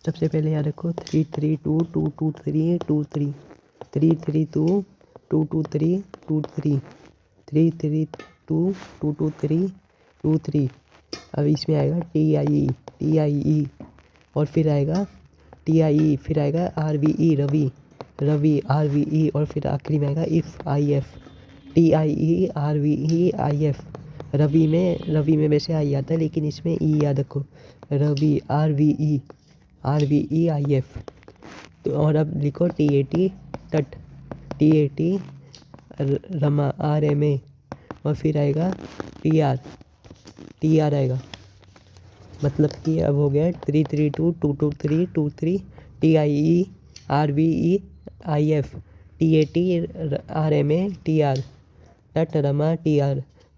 सबसे पहले याद रखो 3 3 2 2 2 3 2 3 3 3 2 2 2 3 2 3 3 3 2 2 2 3 2 3। अब इसमें आएगा TIE और फिर आएगा TIE, फिर आएगा RVE रवि RVE, और फिर आखिरी में आएगा IF IF TIE RVE IF। Ravi में वैसे आई आता है, लेकिन इसमें ई याद रखो, रवि RVE IF। तो और अब लिखो TAT तट, TAT रमा RMA, और फिर आएगा TR आएगा। मतलब कि अब हो गया 3 3 2 2 2 3 2 3 TIE RVE IF TAT RMA TR तट Rama TR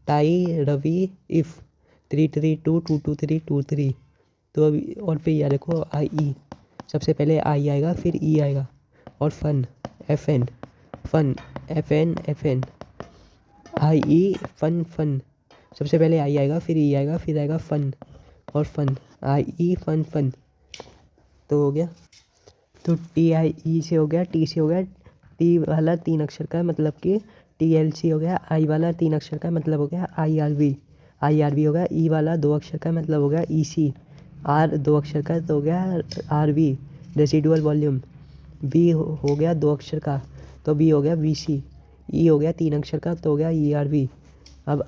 tie Ravi if 3 3 2 2 2 3 2 3। तो अभी और फिर याद रखो IE, सबसे पहले आई आएगा फिर ई आएगा, और fun FN FN IE fun. सबसे पहले आई आएगा फिर ई आएगा फिर आएगा फन, और फन IE फन। तो हो गया। तो TIE से हो गया, T से हो गया, T वाला 3 अक्षर का मतलब कि TLC हो गया, I वाला 3 अक्षर का मतलब हो गया IRV हो गया, E वाला 2 अक्षर का मतलब हो गया EC, R 2 अक्षर का तो हो गया RV रेसिडुअल वॉल्यूम, V हो गया 2 अक्षर का तो V हो गया VC, E हो गया 3 अक्षर का तो हो गया ERV। अब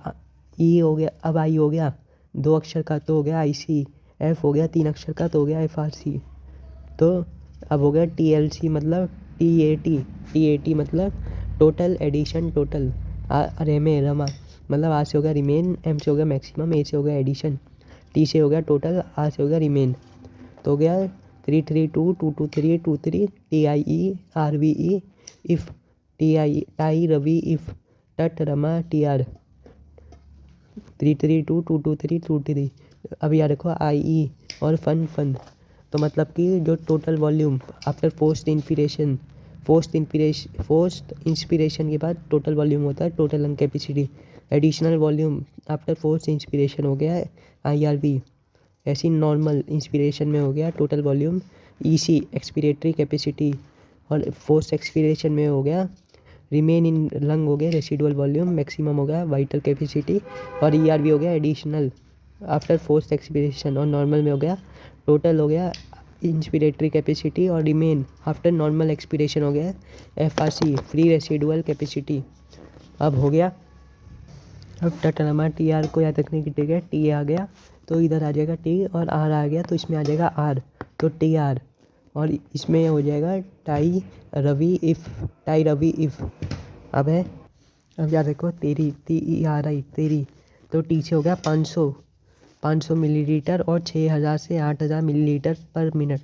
E हो गया, अब I हो गया 2 अक्षर का तो हो गया IC, F हो गया 3 अक्षर का तो हो गया FRC। तो अब हो गया TLC मतलब TAT मतलब total addition total, RMA Rama मतलब R से हो गया रिमेन, M से हो गया मैक्सिमम, A से हो गया एडिशन, T से हो गया टोटल, R से हो गया रिमेन। तो हो गया 3 3 2 2 2 3 2 3 TIE RVE if tie Ravi if तट रमा TR 3 3 2 2 2 3 2 3। अब याद रखो IE और फन। तो मतलब कि जो total volume after forced inspiration के बाद टोटल वॉल्यूम होता है total lung capacity, additional volume after forced inspiration हो गया IRV, ऐसी नॉर्मल इंस्पिरेशन में हो गया total volume EC expiratory capacity, और फोर्स्ड एक्सपिरेशन में हो गया रिमेन इन लंग हो गया रेसिडुअल वॉल्यूम, मैक्सिमम हो गया वाइटल कैपेसिटी, और ERV हो गया एडिशनल आफ्टर फोर्स्ड एक्सपिरेशन, और नॉर्मल में हो गया टोटल हो गया इंस्पिरेटरी कैपेसिटी, और रिमेन आफ्टर नॉर्मल एक्सपिरेशन हो गया FRC फ्री रेसिडुअल कैपेसिटी। अब हो गया। अब टटरमा TR को याद रखने की ठीक है, T आ गया तो इधर आ जाएगा T, और R आ गया तो इसमें आ जाएगा R, तो TR, और इसमें हो जाएगा टाई रवि इफ। अब है, अब याद रखो तेरी TERI तेरी, तो T से हो गया 500 मिलीलीटर, और 6000 से 8000 मिलीलीटर पर मिनट,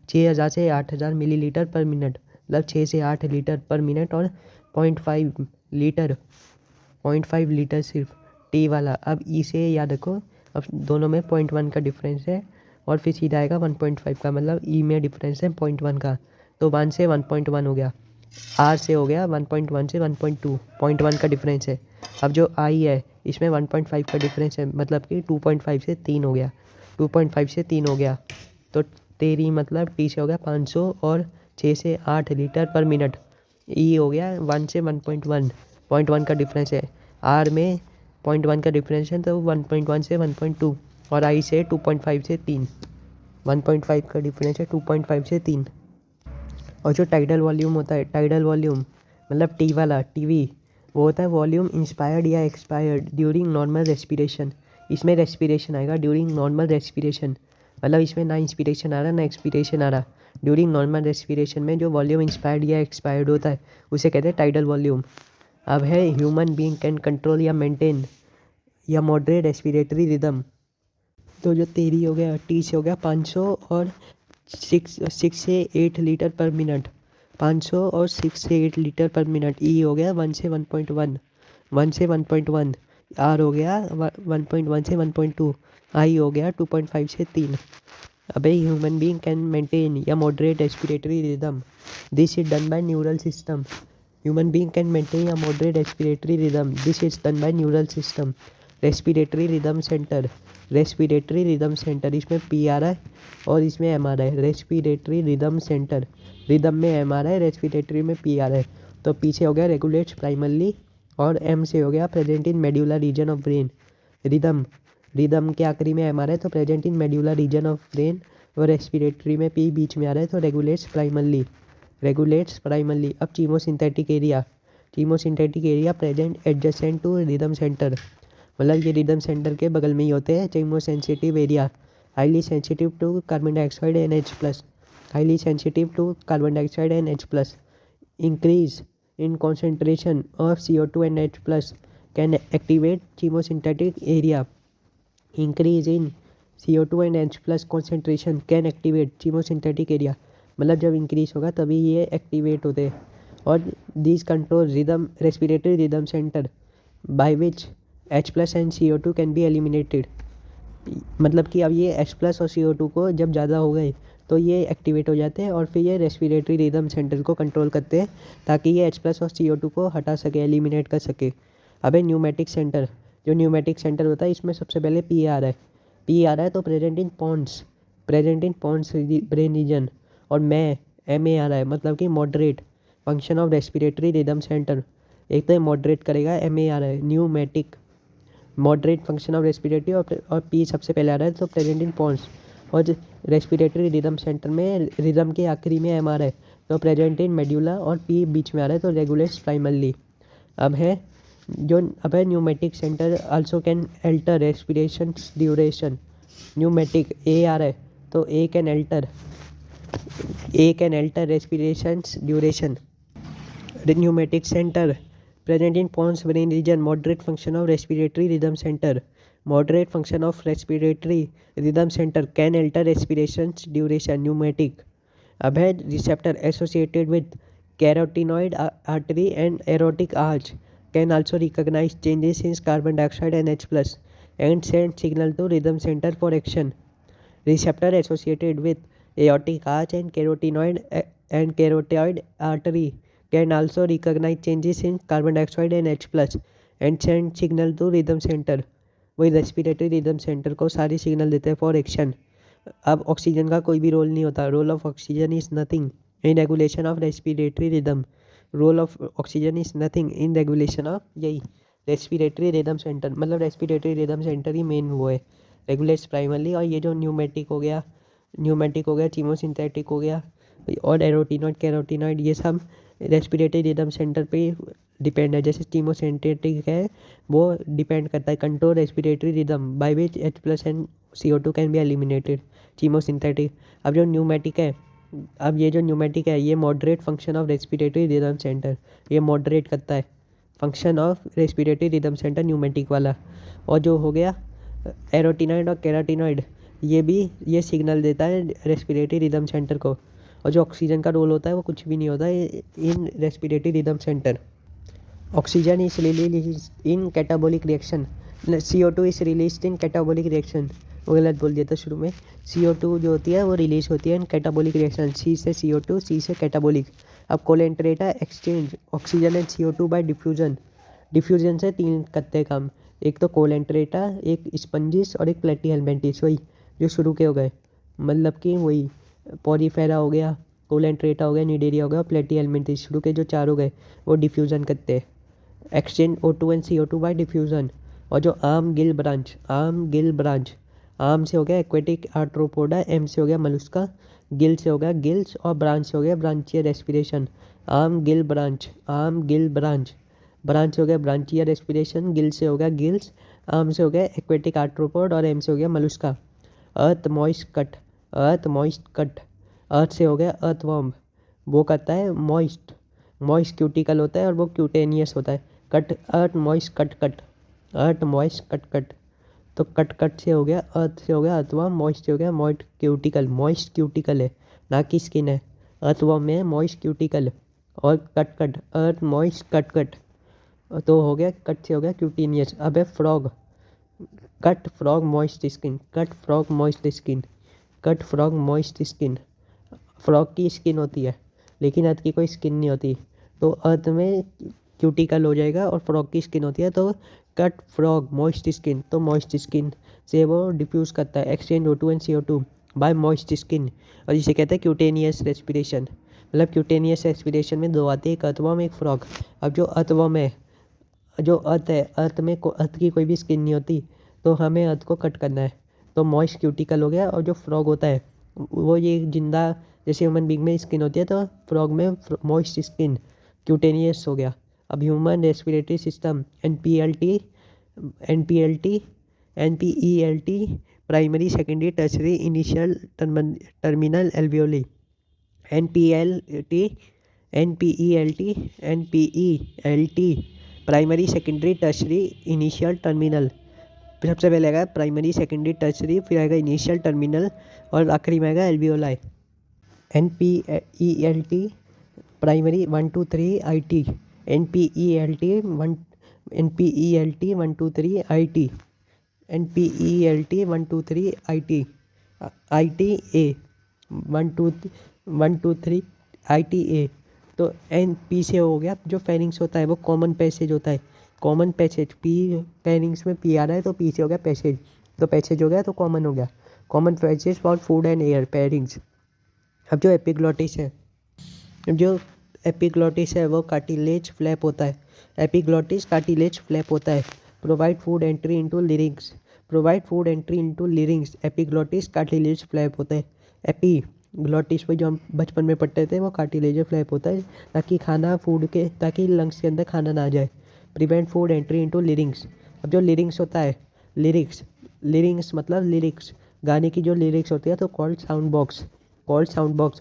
6000 से 8000 मिलीलीटर पर मिनट मतलब 6 से 8 लीटर पर मिनट, और 0.5 लीटर सिर्फ T वाला। अब ई से याद रखो, अब दोनों में 0.1 का डिफरेंस है, और फिर सीधा आएगा 1.5 का, मतलब ई में डिफरेंस है 0.1 का, तो 1 से 1.1 हो गया। आर से हो गया 1.1 से 1.2, 0.1 का डिफरेंस है। अब जो आई है इसमें 1.5 का डिफरेंस है, मतलब कि 2.5 से 3 हो गया, 2.5 से 3 हो गया। तो तेरी मतलब टी से हो गया 500 और 6 से 8 लीटर पर मिनट। ई हो गया 1 से 1.1, 0.1 का डिफरेंस है। आर में 0.1 का डिफरेंस है, तो 1.1 से 1.2, और आई से 2.5 से 3, 1.5 का डिफरेंस है 2.5 से 3। और जो टाइडल वॉल्यूम होता है, टाइडल वॉल्यूम मतलब टी वाला टीवी, वो होता है वॉल्यूम इंस्पायर्ड या एक्सपायर्ड ड्यूरिंग नॉर्मल रेस्पिरेशन। इसमें रेस्पिरेशन आएगा ड्यूरिंग नॉर्मल रेस्पिरेशन, मतलब इसमें ना इंस्पिरेशन आ रहा ना एक्सपिरेशन आ रहा। ड्यूरिंग नॉर्मल रेस्पिरेशन में जो वॉल्यूम इंस्पायर्ड या एक्सपायर्ड होता है उसे कहते हैं टाइडल वॉल्यूम। अब है ह्यूमन बीइंग कैन कंट्रोल या मेंटेन या मॉडरेट रेस्पिरेटरी रिदम। तो जो तेरी हो गया टी से हो गया 500 और 6 से 8 लीटर पर मिनट, 500 और 6 से 8 लीटर पर मिनट। ई हो गया 1 से 1.1, 1 से 1.1। आर हो गया 1.1 से 1.2। आई हो गया 2.5 से 3। अबे ह्यूमन बीइंग कैन मेंटेन या moderate respiratory rhythm, this is done by neural system. Human being can maintain या moderate respiratory rhythm, this is done by neural system. Respiratory rhythm center, respiratory rhythm center, इसमें P आ रहा है और इसमें M आ रहा है। रेस्पिरेटरी रिदम सेंटर, रिदम में एम आ रहा है, रेस्पिरेटरी में पी आ रहा है। तो पी से हो गया रेगुलेट्स प्राइमरली और एम से हो गया present in medullary region of brain. Rhythm, rhythm के आखिरी में एम आ रहा है तो present in medullary region of brain, और रेस्पिरेटरी में पी बीच में आ रहा है तो रेगुलेट्स प्राइमरली, रेगुलेट्स प्राइमरली। अब chemosynthetic area, chemosynthetic area present adjacent to rhythm centre, मतलब ये रिदम सेंटर के बगल में ही होते हैं। Chemosensitive area, highly sensitive to carbon dioxide and H plus, highly sensitive to carbon dioxide and H plus. Increase in concentration of CO2 and H plus can activate chemosynthetic area. Increase in CO2 and H plus concentration can activate chemosynthetic area, मतलब जब increase होगा तभी ये activate होते हैं। और these control rhythm respiratory rhythm center by which H plus and CO2 can be eliminated, मतलब कि अब ये H प्लस और CO2 को जब ज़्यादा हो गए तो ये एक्टिवेट हो जाते हैं और फिर ये रेस्पिरेटरी रिदम सेंटर को कंट्रोल करते हैं ताकि ये H प्लस और CO2 को हटा सके, एलिमिनेट कर सके। अब है न्यूमेटिक सेंटर, जो न्यूमेटिक सेंटर होता है इसमें सबसे पहले पी आ रहा है, पी आ रहा है तो present in pons, present in pons brain region. और मैं एम ए आ रहा है, मतलब कि moderate function of respiratory rhythm centre, एक तो मॉडरेट करेगा, एम ए आ रहा है pneumatic, moderate function of respiratory, और पी सबसे पहले आ रहा है तो प्रेजेंट इन पॉन्ड्स। और रेस्पिरेटरी रिदम सेंटर में रिदम के आखिरी में एम आ रहा है तो प्रेजेंट इन मेड्यूला, और पी बीच में आ रहा है तो रेगुलेट्स प्राइमरली। अब है pneumatic center also can alter respiration duration, pneumatic A आ रहा है तो A can alter respiration duration. Pneumatic center present in pons brain region, moderate function of respiratory rhythm center, moderate function of respiratory rhythm center can alter respiration's duration, pneumatic। अब है receptor associated with carotenoid artery and aortic arch can also recognize changes in carbon dioxide and H plus and send signal to rhythm center for action। Receptor associated with aortic arch and carotid artery can also recognize changes in carbon dioxide and H plus and send signal to rhythm center। वही respiratory rhythm centre को सारी signal देते हैं for action. अब oxygen का कोई भी role नहीं होता, role of oxygen is nothing in regulation of respiratory rhythm, role of oxygen is nothing in regulation of यही रेस्पिरेटरी रिदम सेंटर, मतलब रेस्पिरेटरी रिदम सेंटर ही मेन वो है, रेगुलेट्स प्राइमरली। और ये जो न्यूमेटिक हो गया, कीमोसिंथेटिक हो गया और एरोटिनॉइड कैरोटिनॉइड, ये सब रेस्पिरेटरी रिदम सेंटर पे डिपेंड है। जैसे कीमोसिंथेटिक है वो डिपेंड करता है control respiratory rhythm by which H plus and CO2 can be eliminated, chemosynthetic. अब जो न्यूमेटिक है, अब ये जो न्यूमेटिक है ये moderate function of respiratory rhythm centre, ये मॉडरेट करता है function of respiratory rhythm centre pneumatic वाला। और जो हो गया एरोटिनॉइड और कैराटिनॉइड, ये सिग्नल देता है रेस्पिरेटरी रिदम सेंटर को। और जो ऑक्सीजन का रोल होता है वो कुछ भी नहीं होता है in respiratory rhythm center. Oxygen is release in catabolic reaction, CO2 is release in catabolic reaction, वो गलत बोल दिया था शुरू में। CO2 जो होती है वो रिलीज होती है इन कैटाबॉलिक रिएक्शन, C से CO2, C से कैटाबॉलिक। अब coelenterata exchange oxygen and CO2 by diffusion, diffusion से 3 करते हैं काम, एक तो कोलेंट्रेटा, एक स्पंजिस और एक प्लेटी हेलमिंथिस, वही जो शुरू के हो गए, मतलब कि वही पॉरीफेरा हो गया, कोलेंट्रेटा हो गया, निडेरिया हो गया, प्लेटी हेलमिंथिस, शुरू के जो 4 हो गए वो डिफ्यूज़न करते हैं, exchange O2 and CO2 bye diffusion. और जो आर्म गिल ब्रांच, आर्म से हो गया एक्वेटिक आर्थ्रोपोडा, एम से हो गया मलुस्का, गिल से हो गया गिल्स और ब्रांच से हो गया branchia respiration. Arm gill branch, branch से हो गया ब्रांचिया रेस्पिरेशन, गिल से हो गया गिल्स, आर्म से हो गया एक्वेटिक आर्थ्रोपोड और एम से हो गया मलुस्का। अर्थ मॉइस्ट कट, अर्थ से हो गया अर्थवर्म, वो करता है मॉइस्ट क्यूटिकल होता है और वो क्यूटेनियस होता है। अर्थ मॉइस्ट कट, तो कट से हो गया अर्थ से हो गया अर्थवर्म, मॉइस्ट से हो गया मॉइस्ट क्यूटिकल है ना कि स्किन है, अर्थवर्म में मॉइस्ट क्यूटिकल। और कट अर्थ मॉइस्ट कट तो हो गया कट से हो गया क्यूटेनियस। अब है frog, cut frog moist skin, frog की स्किन होती है लेकिन अर्थ की कोई स्किन नहीं होती, तो अर्थ में क्यूटिकल हो जाएगा और फ्रॉग की स्किन होती है तो कट फ्रॉग मॉइस्ट स्किन, तो मॉइस्ट स्किन से वो डिफ्यूज़ करता है exchange O2 and CO2 by moist skin, और इसे कहते हैं क्यूटेनियस रेस्पिरेशन। मतलब क्यूटेनियस रेस्पिरेशन में दो आते हैं, एक अर्थवर्म एक फ्रॉग। अब जो अर्थवर्म है, जो अर्थ है, अर्थ की कोई भी स्किन नहीं होती, तो हमें अर्थ को कट करना है, तो मॉइस्ट क्यूटिकल हो गया। और जो फ्रॉग होता है वो ये जिंदा, जैसे ह्यूमन बींग में स्किन होती है, तो फ्रॉग में मॉइस्ट स्किन क्यूटेनियस हो गया। अब human respiratory system N P E L T primary secondary tertiary initial terminal alveoli, N P L T N P E L T N P E L T primary secondary tertiary initial terminal. सबसे पहले आएगा primary secondary tertiary, फिर आएगा initial terminal, और आखिरी में आएगा alveoli. N P E L T primary 1 2 3 I T, N P E L T 1 2 3 I T, N P E L T 1 2 3 I T, I T A 1 2 3 I T A. तो N P से हो गया, जो pharynx होता है वो common passage होता है, कॉमन पैसेज पी, फेरिंग्स में पी आ रहा है तो पी से हो गया पैसेज, तो पैसेज हो गया तो कॉमन हो गया, common passage for food and air pairings. अब जो एपिग्लोटिस है, जो एपिग्लोटिस है वो कार्टिलेज फ्लैप होता है, एपिग्लोटिस कार्टिलेज फ्लैप होता है। Provide food entry into larynx, provide food entry into larynx, epiglottis cartilage flap होता है। एपिग्लोटिस पे जो हम बचपन में पढ़ते थे वो कार्टिलेज फ्लैप होता है, ताकि खाना फूड के, ताकि लंग्स के अंदर खाना ना जाए। Prevent food entry into larynx. अब जो लिरिंग्स होता है, लिरिंग्स मतलब लिरिक्स, गाने की जो लिरिक्स होती है, तो कॉल्ड साउंड बॉक्स,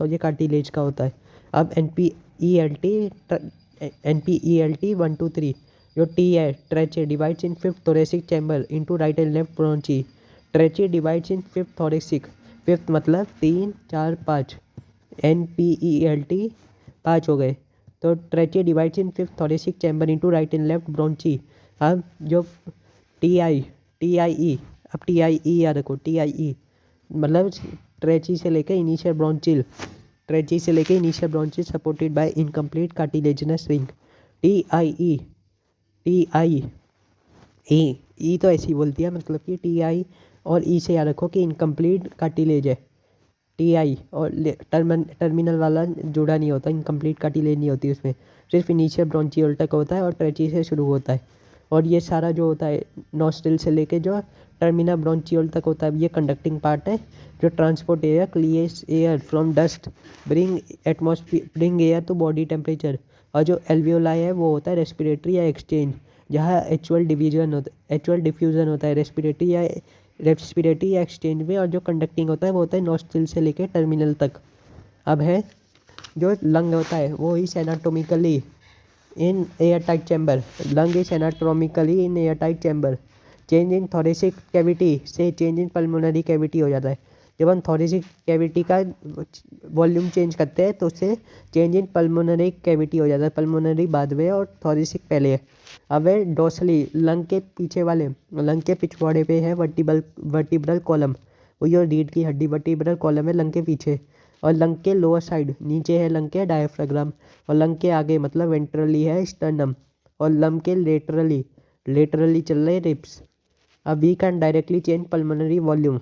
और ये कार्टिलेज का होता है। अब N P E L T 1 2 3, जो टी है trachea divides in fifth thoracic chamber into right and left bronchi, trachea divides in fifth thoracic, fifth मतलब 3 4 5, N P E L T 5 हो गए, तो trachea divides in fifth thoracic chamber into right and left bronchi. अब जो T I ई, अब T I ई याद रखो, T I ई मतलब ट्रेची से लेकर इनिशियल ब्रोंचिल, ट्रेची से लेकर initial bronchiole supported by incomplete cartilaginous ring. T I E तो ऐसी बोलती है, मतलब कि टी आई और ई से याद रखो कि इनकम्प्लीट कार्टिलेज है। टी आई और टर्मिनल वाला जुड़ा नहीं होता, इनकम्प्लीट कार्टिलेज नहीं होती उसमें, सिर्फ इनिशियल ब्रोंचियल तक होता है और ट्रेची से शुरू होता है। और ये सारा जो होता है नॉस्ट्रिल से लेके जो टर्मिनल ब्रोंचियल तक होता है, ये कंडक्टिंग पार्ट है, जो transport air clears air from dust, bring air to body temperature. और जो एल्वियोलाई है वो होता है रेस्पिरेटरी या एक्सचेंज, जहाँ एक्चुअल डिफ्यूज़न होता है रेस्पिरेटरी या एक्सचेंज में, और जो कंडक्टिंग होता है वो होता है नॉस्ट्रिल से लेके टर्मिनल तक। अब है जो लंग होता है वो इस anatomically in air tight chamber, lung is anatomically in air tight chamber. Change in thoracic cavity से चेंज इन पल्मोनरी कैविटी हो जाता है। जब हम थोरेसिक कैविटी का वॉल्यूम चेंज करते हैं तो उससे चेंज इन पल्मोनरी कैविटी हो जाता है, पल्मोनरी बाद में और थोरेसिक पहले है। अब है डोर्सली, लंग के पीछे वाले, लंग के पिछवाड़े पे है वर्टिब्रल कॉलम, वो जो रीढ़ की हड्डी वर्टिब्रल कॉलम है लंग के पीछे, और लंग के लोअर साइड नीचे है लंग के डायफ्राग्राम, और लंग के आगे मतलब वेंट्रली है स्टर्नम, और लंग के लेटरली चल रहे रिब्स। अब we can directly change pulmonary volume,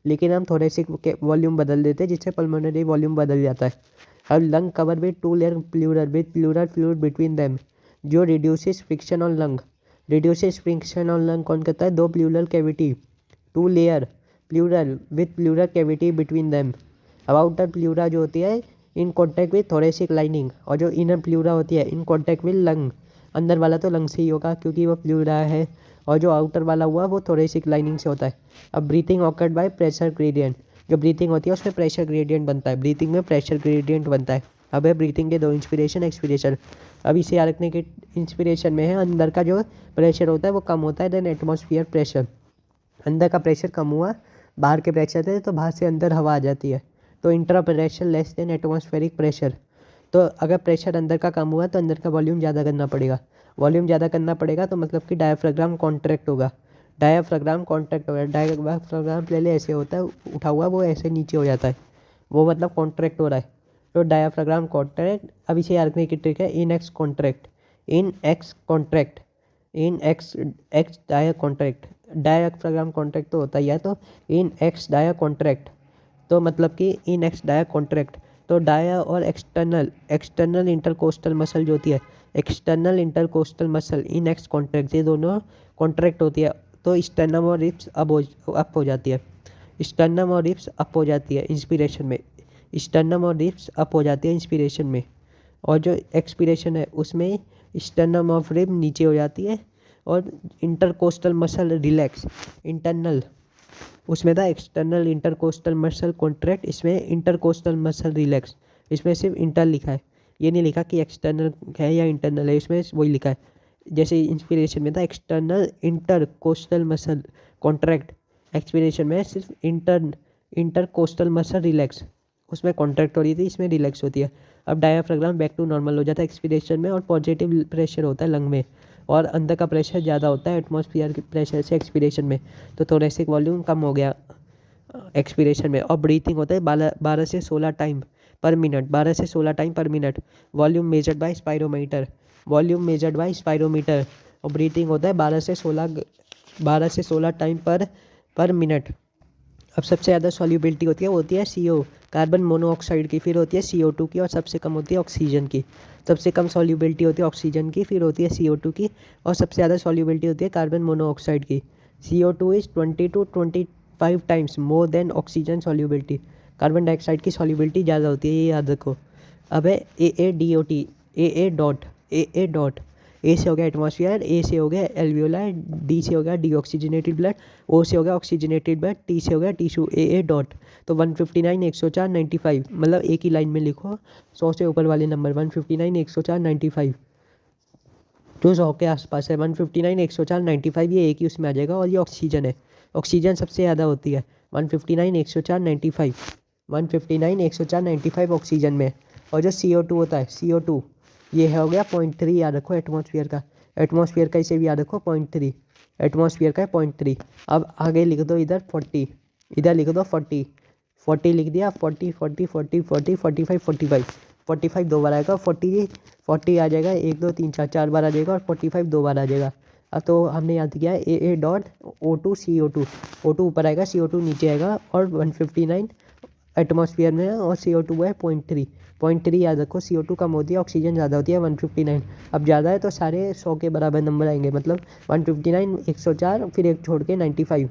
लेकिन हम थोरेसिक वॉल्यूम बदल देते हैं जिससे पल्मोनरी वॉल्यूम बदल जाता है। अब lung cover with 2 layer pleural with pleural fluid between them, जो reduces friction on lung, reduces friction on lung कौन करता है, 2 pleural cavity, 2 layer pleural with pleural cavity between them. अब आउटर प्लूरा जो होती है in contact with thoracic lining, और जो इनर प्लूरा होती है इन कॉन्टैक्ट विद लंग, अंदर वाला तो लंग से ही होगा क्योंकि वो प्लूरा है, और जो आउटर वाला हुआ वो थोरेसिक लाइनिंग से होता है। अब breathing awkward by pressure gradient, जो ब्रीथिंग होती है उसमें प्रेशर ग्रेडियंट बनता है, ब्रीथिंग में प्रेशर ग्रेडियंट बनता है। अब है ब्रीथिंग के 2 इंस्पिरेशन एक्सपिरेशन। अब इसे याद रखने के, इंस्पिरेशन में है अंदर का जो प्रेशर होता है वो कम होता है देन एटमॉस्फेयर प्रेशर, अंदर का प्रेशर कम हुआ बाहर के प्रेशर से तो बाहर से अंदर हवा आ जाती है, तो intra pressure less than atmospheric pressure. तो अगर प्रेशर अंदर का कम हुआ तो अंदर का वॉल्यूम ज़्यादा करना पड़ेगा, वॉल्यूम ज़्यादा करना पड़ेगा तो मतलब कि डायफ्राग्राम कॉन्ट्रैक्ट होगा, डायफ्राग्राम पहले ऐसे होता है उठा हुआ, वो ऐसे नीचे हो जाता है, वो मतलब कॉन्ट्रैक्ट हो रहा है, तो डायफ्राग्राम कॉन्ट्रैक्ट। अब इसे याद रखने की ट्रिक है in x contract, in x dia contract, diaphragm contract तो होता ही है, तो इन एक्स डाया कॉन्ट्रैक्ट, तो मतलब कि इन एक्स डाया कॉन्ट्रैक्ट, तो डाया और एक्सटर्नल इंटरकोस्टल मसल जो होती है, एक्सटर्नल इंटरकोस्टल मसल इन एक्स कॉन्ट्रैक्ट, ये दोनों कॉन्ट्रैक्ट होती है, तो स्टर्नम और रिप्स अप हो जाती है, स्टर्नम और रिप्स अप हो जाती है इंस्पिरेशन में, स्टर्नम और रिप्स अप हो जाती है इंस्पिरेशन में, और जो एक्सपिरेशन है उसमें स्टर्नम ऑफ रिब नीचे हो जाती है और इंटरकोस्टल मसल रिलैक्स, इंटरनल उसमें था एक्सटर्नल इंटरकोस्टल मसल कॉन्ट्रैक्ट, इसमें इंटरकोस्टल मसल रिलैक्स, इसमें सिर्फ इंटर लिखा है, ये नहीं लिखा कि एक्सटर्नल है या इंटरनल है, इसमें वही लिखा है जैसे इंस्पिरेशन में था external intercostal muscle contract, expiration में सिर्फ इंटरकोस्टल मसल रिलैक्स, उसमें कॉन्ट्रैक्ट हो रही थी, इसमें रिलैक्स होती है। अब डायाफ्राम बैक टू नॉर्मल हो जाता है एक्सपिरेशन में, और पॉजिटिव प्रेशर होता है लंग में, और अंदर का प्रेशर ज़्यादा होता है एटमॉस्फेयर के प्रेशर से एक्सपिरेशन में, तो थोरेसिक वॉल्यूम कम हो गया एक्सपिरेशन में, और ब्रीथिंग होता है 12 से 16 टाइम पर मिनट, 12 से 16 टाइम पर minute, volume measured by spirometer, volume measured by spirometer, और ब्रीथिंग होता है 12 से 16 टाइम पर मिनट। अब सबसे ज़्यादा सॉल्युबिलिटी होती है वो होती है CO कार्बन मोनोऑक्साइड की, फिर होती है CO2 की, और सबसे कम होती है ऑक्सीजन की। सबसे कम सॉल्युबिलिटी होती है ऑक्सीजन की, फिर होती है CO2 की, और सबसे ज़्यादा सॉल्युबिलिटी होती है कार्बन मोनोऑक्साइड की। CO2 is 20 to 25 times more than oxygen solubility, carbon dioxide की सॉल्युबिलिटी ज़्यादा होती है, ये याद रखो। अब है AADOT, AA डॉट, ए से हो गया एटमॉस्फेयर, ए से हो गया एल्वियोलाई, डी से हो गया डीऑक्सीजनेटेड ब्लड, ओ से हो गया ऑक्सीजनेटेड ब्लड, टी से हो गया टिश्यू, ए डॉट। तो 159 104 95, मतलब एक ही लाइन में लिखो 100 से ऊपर वाले नंबर, 159 104 95, जो 100 के आसपास है, 159 104 95, ये एक ही उसमें आ जाएगा, और ये ऑक्सीजन है, ऑक्सीजन सबसे ज़्यादा होती है 159 104 95, 159 104 95 ऑक्सीजन में। और जो CO2 होता है, CO2 ये हो गया 0.3, याद रखो एटमॉस्फेयर का, एटमॉस्फेयर का इसे भी याद रखो 0.3, एटमॉस्फेयर का 0.3। अब आगे लिख दो इधर 40, इधर लिख दो 40, 40 लिख दिया, 40 40 40 40 45 45, 45 दो बार आएगा, 40 आ जाएगा, 1 2 3 4 4 बार आ जाएगा, और 45 दो बार आ जाएगा। अब तो हमने याद किया है AA dot O2 CO2, O2 ऊपर आएगा, CO2 नीचे आएगा, और 159 एटमॉस्फेयर में है, और CO2 है 0.3 याद रखो, CO2 कम होती है, ऑक्सीजन ज़्यादा होती है 159। अब ज़्यादा है तो सारे 100 के बराबर नंबर आएंगे, मतलब 159 104 फिर एक छोड़ के 95,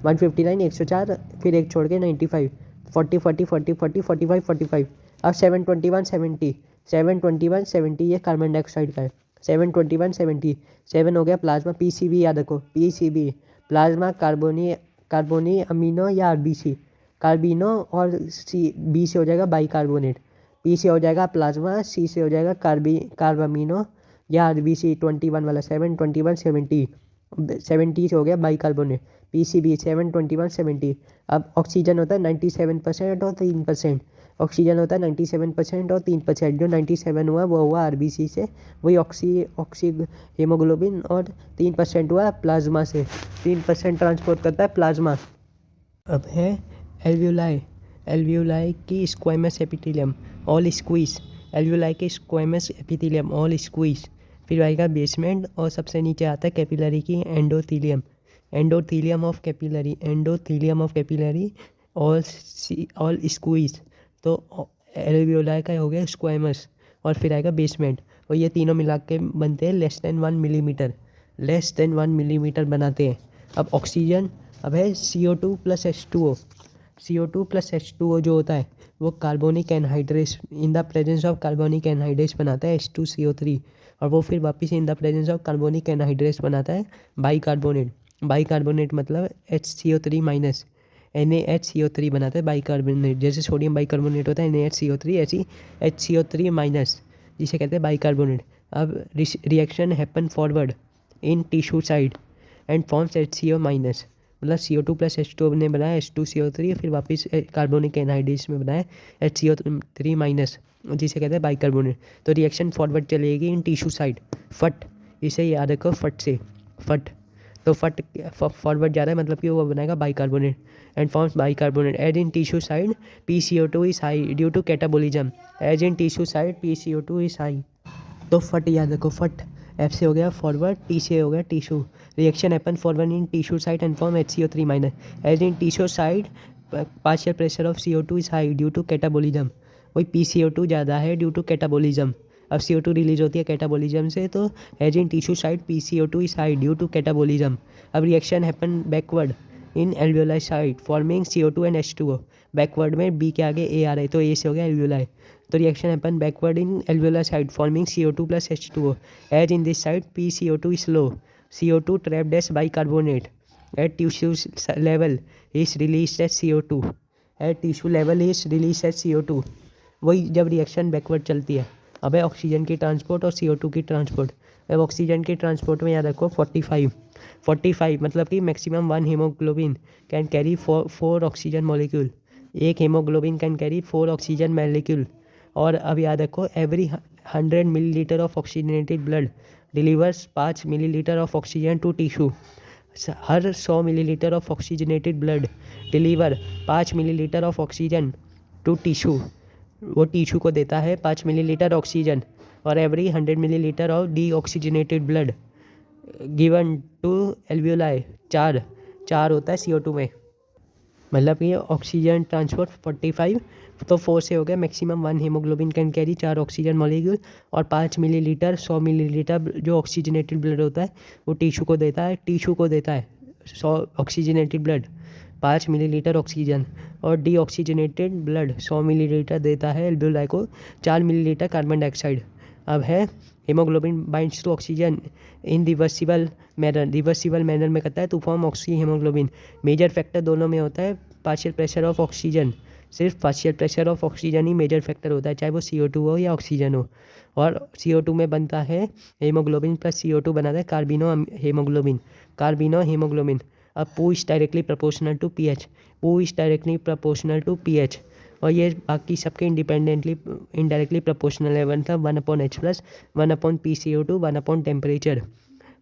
159 104 फिर एक छोड़ के 95, 40 40 40 40 45 45। अब 721 70, 721 70 ये कार्बन डाइऑक्साइड का है, 721 70, 7 हो गया प्लाज्मा, PCB याद रखो, PCB प्लाज्मा कार्बोनी अमीनो या RBC, कार्बिनो, और B से हो जाएगा बाइकार्बोनेट, P से हो जाएगा प्लाज्मा, C से हो जाएगा कार्बामिनो या RBC 21 वाला, 721 70, 70 से हो गया बाइकार्बोनेट, PCB 721 70। अब ऑक्सीजन होता है 97% और 3%, ऑक्सीजन होता है 97% और 3%, जो 97 हुआ वो हुआ RBC से, वही ऑक्सी हीमोग्लोबिन, और 3% हुआ प्लाज्मा से, 3% ट्रांसपोर्ट करता है प्लाज्मा। अब है एल्वियोलाई, एल्वियोलाई की स्क्वाइमस एपिथेलियम ऑल स्क्वीज, एल्वियोलाई के स्क्वाइमस एपिथेलियम ऑल स्क्वीज, फिर आएगा बेसमेंट, और सबसे नीचे आता है कैपिलरी की endothelium, endothelium of capillary, endothelium of capillary all squeeze. तो एल्वियोलाई का हो गया स्क्वाइमस, और फिर आएगा बेसमेंट, और ये तीनों मिला के बनते हैं less than 1 millimetre, less than 1 millimetre बनाते हैं। अब ऑक्सीजन, अब है CO2 plus H2O, CO2 plus H2O जो होता है वो carbonic anhydrase, in the presence of carbonic anhydrase बनाता है H2CO3, और वो फिर वापस in the presence of carbonic anhydrase बनाता है बाइकार्बोनेट, बाइकार्बोनेट मतलब HCO3 माइनस, NaHCO3 बनाता है बाइकार्बोनेट, जैसे सोडियम बाइकार्बोनेट होता है NaHCO3, ऐसी HCO3 माइनस जिसे कहते हैं बाइकार्बोनेट। अब reaction happen forward in tissue side and forms HCO minus, मतलब CO2 प्लस H2O ने बनाया H2CO3, फिर वापस कार्बोनिक एनहाइड्रेस में बनाया HCO3 माइनस, जिसे कहते हैं बाइकार्बोनेट। तो रिएक्शन फॉरवर्ड चलेगी इन टिश्यू साइड, फट, इसे याद रखो फट से, फट, तो फट फॉरवर्ड जा रहा है, मतलब कि वो बनाएगा bicarbonate and forms bicarbonate. As in tissue side PCO2 is high due to catabolism, as in tissue side PCO2 is high. तो फट याद रखो, फट F से हो गया फॉरवर्ड, T से हो गया tissue. Reaction happen forward in tissue side and form HCO3 minus. As in tissue side partial pressure of CO2 is high due to catabolism. वही PCO2 ज़्यादा है ड्यू टू कैटाबोलिज्म। अब CO2 रिलीज होती है catabolism से, तो as in tissue side PCO2 is high due to catabolism. अब reaction happen backward in alveoli side forming CO2 and H2O। Backward में B के आगे A आ रहा है, तो A से हो गया एल्वियोलाई। तो reaction happen backward in alveoli side forming CO2 plus H2O। As in this side PCO2 is low, CO2 trapped as bicarbonate at tissue level is released as CO2। at tissue level is released as CO2। वही जब reaction backward चलती है। अब है oxygen की transport और CO2 की transport. अब ऑक्सीजन की ट्रांसपोर्ट में याद रखो 45 मतलब कि maximum 1 haemoglobin can carry 4 oxygen molecule. एक haemoglobin can carry 4 oxygen molecule. और अब याद रखो every 100 millilitre of oxygenated blood delivers 5 millilitre of oxygen to tissue. हर 100 millilitre of oxygenated blood deliver 5 millilitre of oxygen to tissue. वो tissue को देता है 5 मिलीलीटर ऑक्सीजन। और every 100 millilitre of deoxygenated blood given to alveoli 4 होता है CO2 में। मतलब ये ऑक्सीजन ट्रांसपोर्ट 45, तो 4 से हो गया maximum 1 haemoglobin can carry 4 oxygen molecule. और 5 मिलीलीटर 100 मिलीलीटर जो ऑक्सीजनेटेड ब्लड होता है वो टिश्यू को देता है 100 ऑक्सीजनेटेड ब्लड 5 मिलीलीटर ऑक्सीजन। और डी ऑक्सीजनेटेड ब्लड 100 मिलीलीटर देता है एल्वियोलाई को 4 मिलीलीटर कार्बन डाइऑक्साइड। अब है haemoglobin binds to oxygen in reversible manner में करता है to form oxy haemoglobin. Major factor दोनों में होता है पार्शियल प्रेशर ऑफ ऑक्सीजन। सिर्फ पार्शियल प्रेशर ऑफ ऑक्सीजन ही मेजर फैक्टर होता है, चाहे वो CO2 हो या ऑक्सीजन हो। और CO2 में बनता है हेमोग्लोबिन प्लस CO2 बनाता है कार्बिनो हेमोग्लोबिन। अब पू is directly proportional to pH। और ये बाकी सबके इनडायरेक्टली प्रोपोर्शनल है। मतलब 1/H प्लस 1/PCO2 1 टेम्परेचर।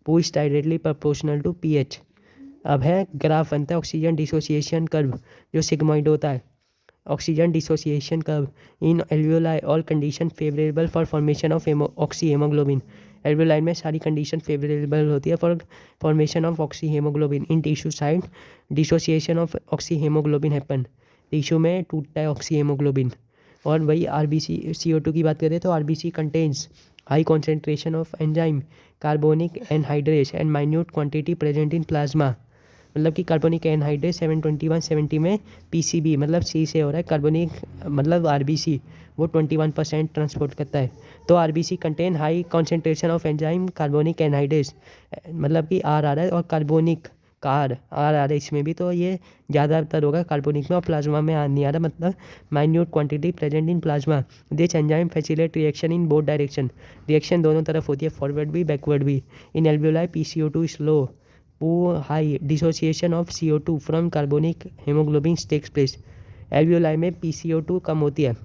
पू is directly proportional to pH। अब है ग्राफ बनता है ऑक्सीजन डिसोसिएशन कर्व जो सिग्मॉइड होता है। Oxygen dissociation curve in alveoli all condition favourable for formation of oxy haemoglobin. Alveoli में सारी कंडीशन फेवरेबल होती है for formation of oxy haemoglobin. In tissue side dissociation of oxy haemoglobin happen. Tissue में टूटता है oxy haemoglobin. और वही RBC CO2 की बात करें तो RBC contains high concentration of enzyme carbonic anhydrase and minute quantity present in plasma. मतलब कि कार्बोनिक एनहाइड्रेस 721-70 में PCB मतलब C से हो रहा है। कार्बोनिक मतलब RBC वो 21% ट्रांसपोर्ट करता है। तो RBC contain high concentration of enzyme carbonic anhydrase मतलब कि R आ रहा है और कार्बोनिक R आ रहा है इसमें भी, तो ये ज़्यादातर होगा कार्बोनिक में और प्लाज्मा में नहीं आ रहा। मतलब minute quantity present in plasma. This enzyme facilitate reaction in both direction. Reaction दोनों तरफ होती है, फॉरवर्ड भी बैकवर्ड भी। In alveoli PCO2 is low, high dissociation of CO2 from carbonic haemoglobin takes place. Alveoli में PCO2 कम होती है,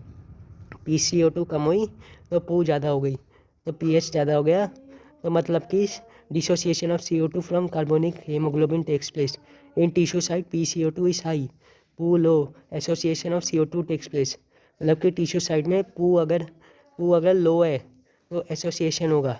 PCO2 कम हुई तो पू ज़्यादा हो गई, तो pH ज़्यादा हो गया, तो मतलब कि dissociation of CO2 from carbonic haemoglobin takes place. In tissue side PCO2 is high, पू low, association of CO2 takes place. मतलब कि टिश्यू साइड में पू अगर लो है तो एसोसिएशन होगा,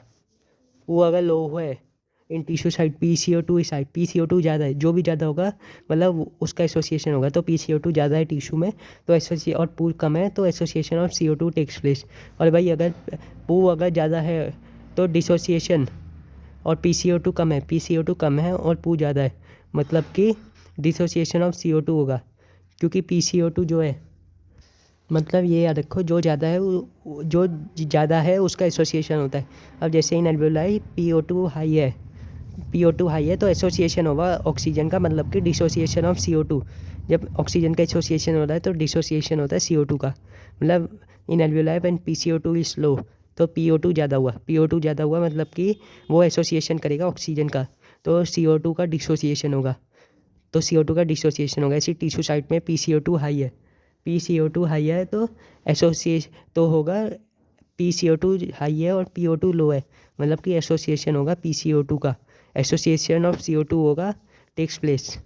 पू अगर लो है इन tissue side PCO2 is high, PCO2 ज़्यादा है, जो भी ज़्यादा होगा मतलब उसका एसोसिएशन होगा। तो PCO2 ज़्यादा है टिश्यू में तो एसोसिएशन, और पू कम है तो association of CO2 takes place. और भाई अगर पू अगर ज़्यादा है तो डिसोसिएशन, और PCO2 कम है और पू ज़्यादा है, मतलब कि डिसोसिएशन ऑफ CO2 होगा। क्योंकि PCO2 जो है, मतलब ये याद रखो जो ज़्यादा है उसका एसोसिएशन होता है। अब जैसे इन एल्वियोलाई PO2 हाई है तो एसोसिएशन होगा ऑक्सीजन का, मतलब कि डिसोसिएशन ऑफ CO2। जब ऑक्सीजन का एसोसिएशन होता है तो डिसोसिएशन होता है CO2 का। मतलब in alveoli when PCO2 is low तो PO2 ज़्यादा हुआ मतलब कि वो एसोसिएशन करेगा ऑक्सीजन का, तो CO2 का डिसोसिएशन होगा। ऐसी टिश्यू साइट में PCO2 हाई है तो तो होगा PCO2 हाई है और PO2 लो है, मतलब कि एसोसिएशन होगा PCO2 का, एसोसिएशन ऑफ CO2 होगा टेक्स प्लेस।